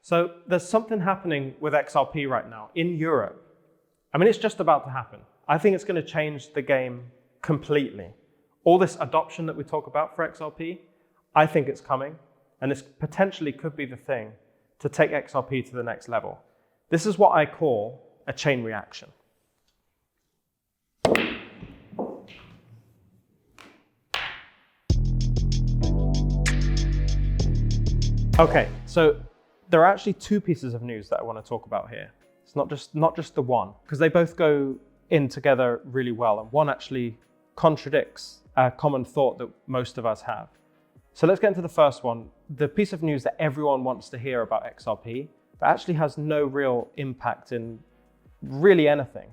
So there's something happening with XRP right now in Europe. I mean, it's just about to happen. I think it's going to change the game completely. All this adoption that we talk about for XRP, I think it's coming, and this potentially could be the thing to take XRP to the next level. This is what I call a chain reaction. Okay, so there are actually two pieces of news that I want to talk about here. It's not just the one, because they both go in together really well, and one actually contradicts a common thought that most of us have. So let's get into the first one, the piece of news that everyone wants to hear about XRP, but actually has no real impact in really anything.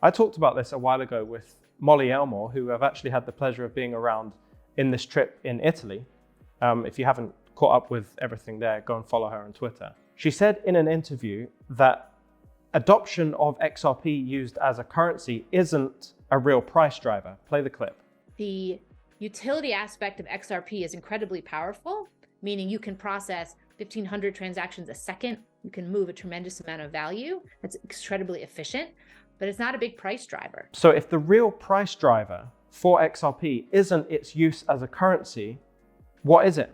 I talked about this a while ago with Molly Elmore, who I've actually had the pleasure of being around in this trip in Italy. If you haven't caught up with everything there, go and follow her on Twitter. She said in an interview that adoption of XRP used as a currency isn't a real price driver. Play the clip. The utility aspect of XRP is incredibly powerful, meaning you can process 1,500 transactions a second. You can move a tremendous amount of value. That's incredibly efficient, but it's not a big price driver. So if the real price driver for XRP isn't its use as a currency, what is it?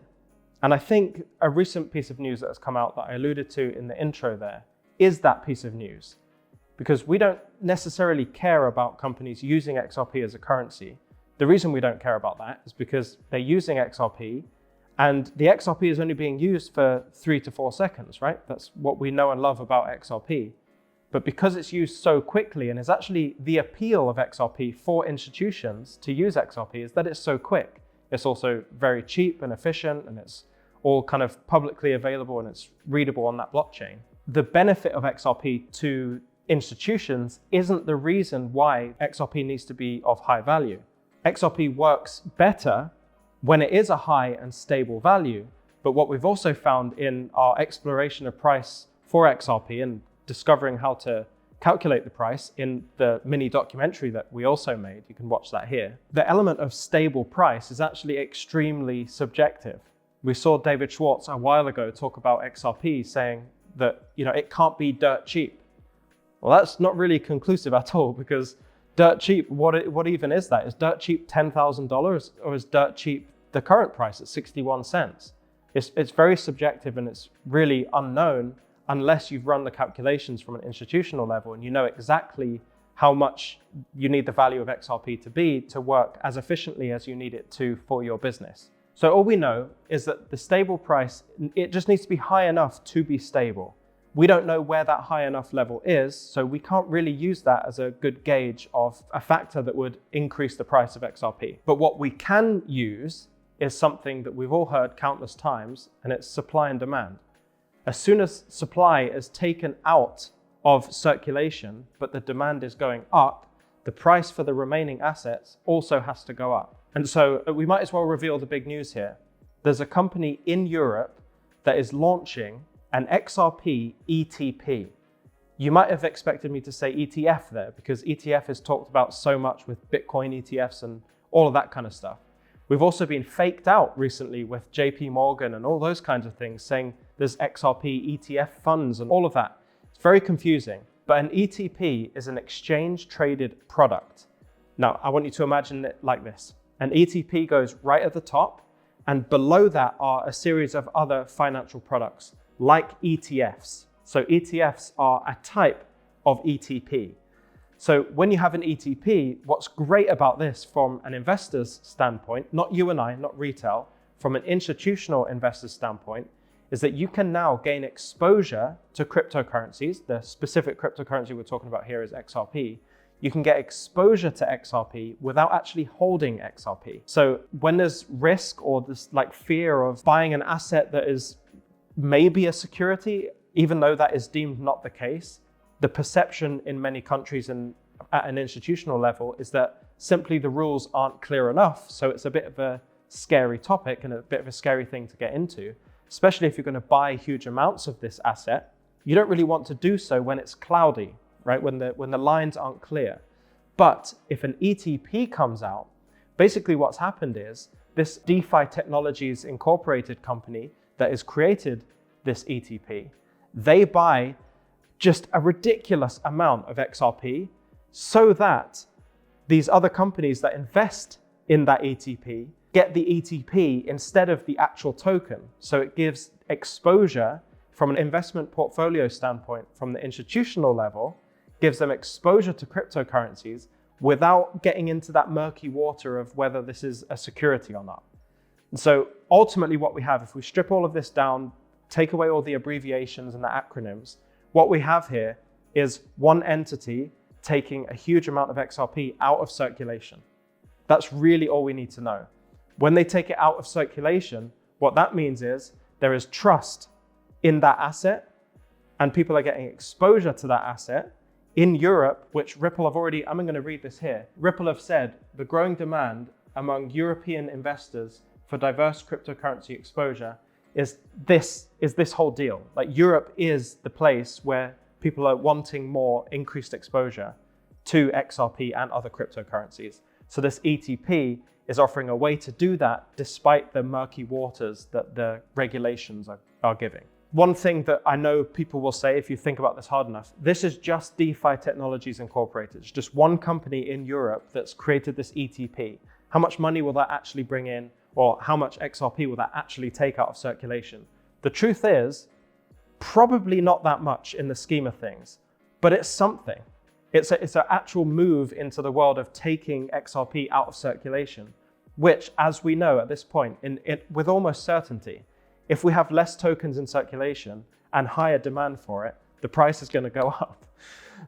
And I think a recent piece of news that has come out that I alluded to in the intro there is that piece of news. Because we don't necessarily care about companies using XRP as a currency. The reason we don't care about that is because they're using XRP, and the XRP is only being used for 3 to 4 seconds, right? That's what we know and love about XRP. But because it's used so quickly, and is actually the appeal of XRP for institutions to use XRP, is that it's so quick. It's also very cheap and efficient, and it's all kind of publicly available and it's readable on that blockchain. The benefit of XRP to institutions isn't the reason why XRP needs to be of high value. XRP works better when it is a high and stable value. But what we've also found in our exploration of price for XRP and discovering how to calculate the price in the mini documentary that we also made, you can watch that here, the element of stable price is actually extremely subjective. We saw David Schwartz a while ago talk about XRP saying that, it can't be dirt cheap. Well, that's not really conclusive at all, because dirt cheap, what even is that? Is dirt cheap $10,000, or is dirt cheap the current price at 61 cents? It's very subjective, and it's really unknown unless you've run the calculations from an institutional level and you know exactly how much you need the value of XRP to be to work as efficiently as you need it to for your business. So all we know is that the stable price, it just needs to be high enough to be stable. We don't know where that high enough level is, so we can't really use that as a good gauge of a factor that would increase the price of XRP. But what we can use is something that we've all heard countless times, and it's supply and demand. As soon as supply is taken out of circulation, but the demand is going up, the price for the remaining assets also has to go up. And so we might as well reveal the big news here. There's a company in Europe that is launching an XRP ETP. You might have expected me to say ETF there, because ETF is talked about so much with Bitcoin ETFs and all of that kind of stuff. We've also been faked out recently with JP Morgan and all those kinds of things, saying there's XRP ETF funds and all of that. It's very confusing, but an ETP is an exchange traded product. Now, I want you to imagine it like this. An ETP goes right at the top, and below that are a series of other financial products like ETFs. So ETFs are a type of ETP. So when you have an ETP, what's great about this from an investor's standpoint, not you and I, not retail, from an institutional investor's standpoint, is that you can now gain exposure to cryptocurrencies. The specific cryptocurrency we're talking about here is XRP. You can get exposure to XRP without actually holding XRP. So when there's risk or this fear of buying an asset that is maybe a security, even though that is deemed not the case, the perception in many countries and at an institutional level is that simply the rules aren't clear enough. So it's a bit of a scary topic and a bit of a scary thing to get into, especially if you're going to buy huge amounts of this asset. You don't really want to do so when it's cloudy, right? When the lines aren't clear. But if an ETP comes out, basically what's happened is this DeFi Technologies Incorporated company that has created this ETP, They buy just a ridiculous amount of XRP so that these other companies that invest in that ETP get the ETP instead of the actual token. So it gives exposure from an investment portfolio standpoint, from the institutional level, gives them exposure to cryptocurrencies without getting into that murky water of whether this is a security or not. And so ultimately what we have, if we strip all of this down, take away all the abbreviations and the acronyms, what we have here is one entity taking a huge amount of XRP out of circulation. That's really all we need to know. When they take it out of circulation, what that means is there is trust in that asset and people are getting exposure to that asset. In Europe, which Ripple have already, I'm going to read this here. Ripple have said the growing demand among European investors for diverse cryptocurrency exposure is this whole deal. Like Europe is the place where people are wanting more increased exposure to XRP and other cryptocurrencies. So this ETP is offering a way to do that despite the murky waters that the regulations are giving. One thing that I know people will say, if you think about this hard enough, this is just DeFi Technologies Incorporated. It's just one company in Europe that's created this ETP. How much money will that actually bring in? Or how much XRP will that actually take out of circulation? The truth is, probably not that much in the scheme of things, but it's something. It's an actual move into the world of taking XRP out of circulation, which, as we know at this point, with almost certainty, if we have less tokens in circulation and higher demand for it, the price is going to go up.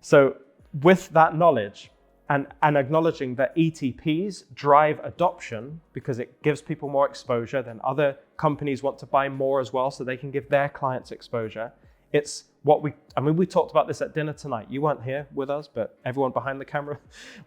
So with that knowledge and acknowledging that ETPs drive adoption because it gives people more exposure, then other companies want to buy more as well so they can give their clients exposure. It's what we talked about this at dinner tonight. You weren't here with us, but everyone behind the camera,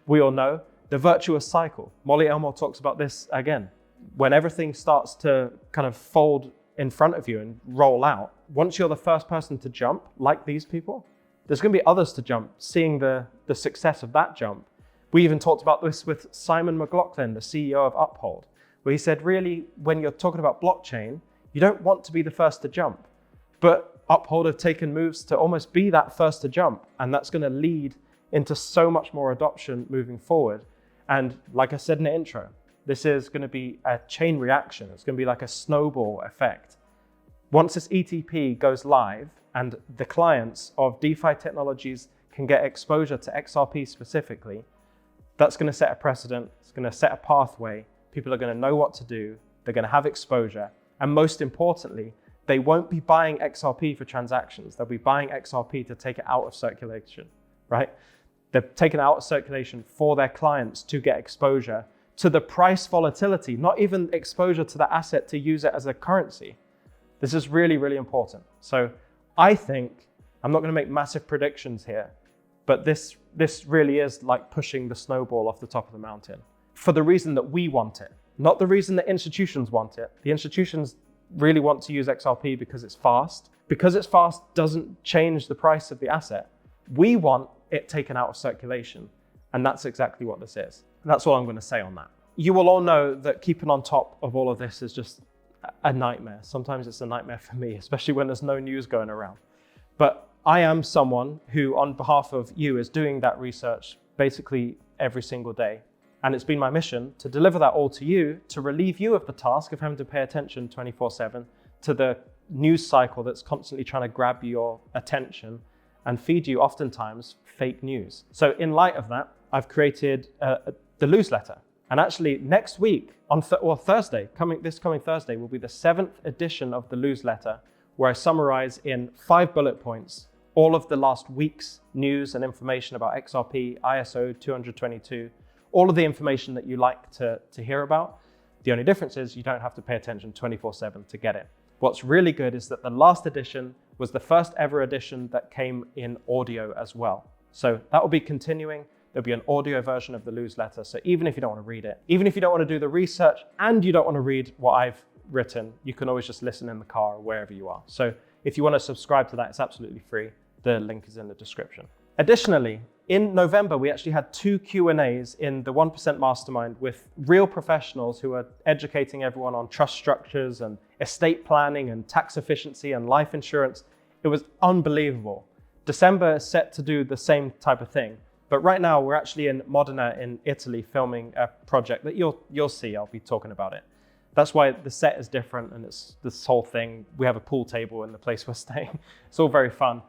we all know the virtuous cycle. Molly Elmore talks about this again. When everything starts to kind of fold in front of you and roll out, once you're the first person to jump, like these people, there's going to be others to jump, seeing the success of that jump. We even talked about this with Simon McLaughlin, the CEO of Uphold, where he said, really, when you're talking about blockchain, you don't want to be the first to jump. But Uphold have taken moves to almost be that first to jump, and that's going to lead into so much more adoption moving forward. And like I said in the intro, this is going to be a chain reaction. It's going to be like a snowball effect. Once this ETP goes live and the clients of DeFi Technologies can get exposure to XRP specifically, that's going to set a precedent. It's going to set a pathway. People are going to know what to do. They're going to have exposure. And most importantly, they won't be buying XRP for transactions. They'll be buying XRP to take it out of circulation, right? They're taking it out of circulation for their clients to get exposure to the price volatility, not even exposure to the asset to use it as a currency. This is really, really important. So I think, I'm not going to make massive predictions here, but this really is like pushing the snowball off the top of the mountain for the reason that we want it, not the reason that institutions want it. The institutions really want to use XRP because it's fast. Because it's fast doesn't change the price of the asset. We want it taken out of circulation, and that's exactly what this is. And that's all I'm going to say on that. You will all know that keeping on top of all of this is just a nightmare. Sometimes it's a nightmare for me, especially when there's no news going around. But I am someone who, on behalf of you, is doing that research basically every single day. And it's been my mission to deliver that all to you, to relieve you of the task of having to pay attention 24/7 to the news cycle that's constantly trying to grab your attention and feed you oftentimes fake news. So in light of that, I've created the newsletter. And actually next week, Thursday, this coming Thursday, will be the 7th edition of the newsletter, where I summarize in 5 bullet points all of the last week's news and information about XRP, ISO 222, all of the information that you like to hear about. The only difference is you don't have to pay attention 24/7 to get it. What's really good is that the last edition was the first ever edition that came in audio as well. So that will be continuing. There'll be an audio version of the newsletter. So even if you don't want to read it, even if you don't want to do the research and you don't want to read what I've written, you can always just listen in the car or wherever you are. So if you want to subscribe to that, it's absolutely free. The link is in the description. Additionally, in November, we actually had 2 Q&As in the 1% Mastermind with real professionals who are educating everyone on trust structures and estate planning and tax efficiency and life insurance It was unbelievable. December is set to do the same type of thing. But right now we're actually in Modena in Italy filming a project that you'll see. I'll be talking about it. That's why the set is different, and it's this whole thing. We have a pool table in the place we're staying. It's all very fun.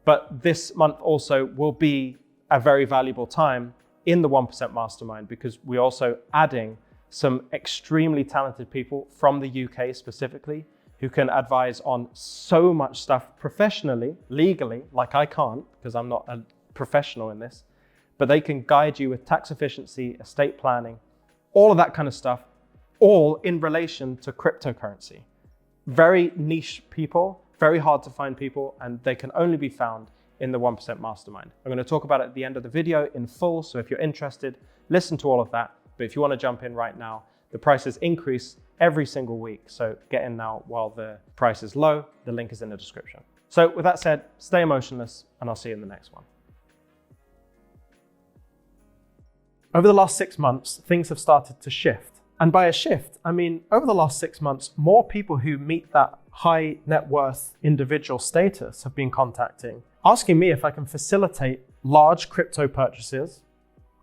But this month also will be a very valuable time in the 1% Mastermind, because we're also adding some extremely talented people from the UK specifically, who can advise on so much stuff professionally, legally, like I can't, because I'm not a professional in this, but they can guide you with tax efficiency, estate planning, all of that kind of stuff, all in relation to cryptocurrency. Very niche people, very hard to find people, and they can only be found in the 1% Mastermind. I'm going to talk about it at the end of the video in full, so if you're interested, listen to all of that. But if you want to jump in right now, the prices increase every single week, so get in now while the price is low. The link is in the description. So with that said, stay emotionless, and I'll see you in the next one. Over the last 6 months, things have started to shift. And by a shift, I mean, over the last 6 months, more people who meet that high net worth individual status have been contacting, asking me if I can facilitate large crypto purchases,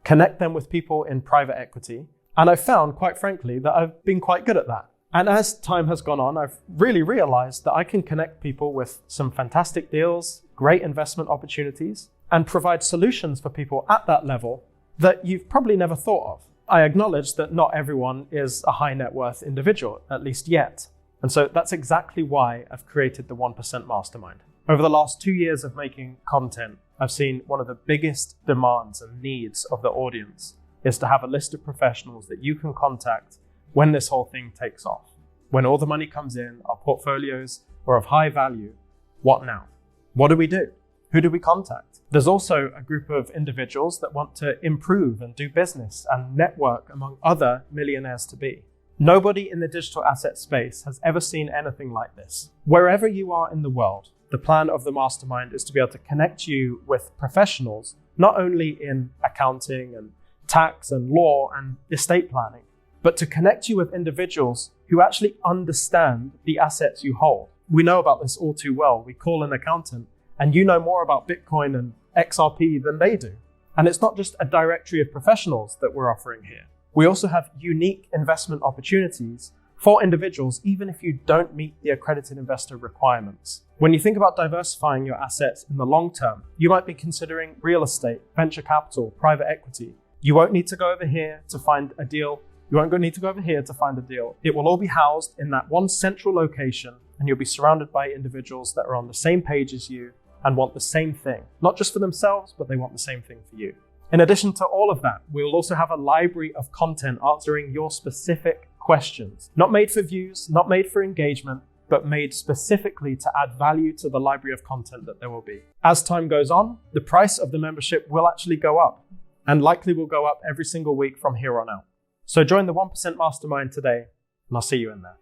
connect them with people in private equity. And I've found, quite frankly, that I've been quite good at that. And as time has gone on, I've really realized that I can connect people with some fantastic deals, great investment opportunities, and provide solutions for people at that level that you've probably never thought of. I acknowledge that not everyone is a high net worth individual, at least yet. And so that's exactly why I've created the 1% Mastermind. Over the last 2 years of making content, I've seen one of the biggest demands and needs of the audience is to have a list of professionals that you can contact when this whole thing takes off. When all the money comes in, our portfolios are of high value, what now? What do we do? Who do we contact? There's also a group of individuals that want to improve and do business and network among other millionaires to be. Nobody in the digital asset space has ever seen anything like this. Wherever you are in the world, the plan of the Mastermind is to be able to connect you with professionals, not only in accounting and tax and law and estate planning, but to connect you with individuals who actually understand the assets you hold. We know about this all too well. We call an accountant, and you know more about Bitcoin and XRP than they do. And it's not just a directory of professionals that we're offering here. We also have unique investment opportunities for individuals, even if you don't meet the accredited investor requirements. When you think about diversifying your assets in the long term, you might be considering real estate, venture capital, private equity. You won't need to go over here to find a deal. You won't need to go over here to find a deal. It will all be housed in that one central location, and you'll be surrounded by individuals that are on the same page as you and want the same thing, not just for themselves, but they want the same thing for you. In addition to all of that, we'll also have a library of content answering your specific questions, not made for views, not made for engagement, but made specifically to add value to the library of content that there will be. As time goes on, the price of the membership will actually go up, and likely will go up every single week from here on out. So join the 1% Mastermind today, and I'll see you in there.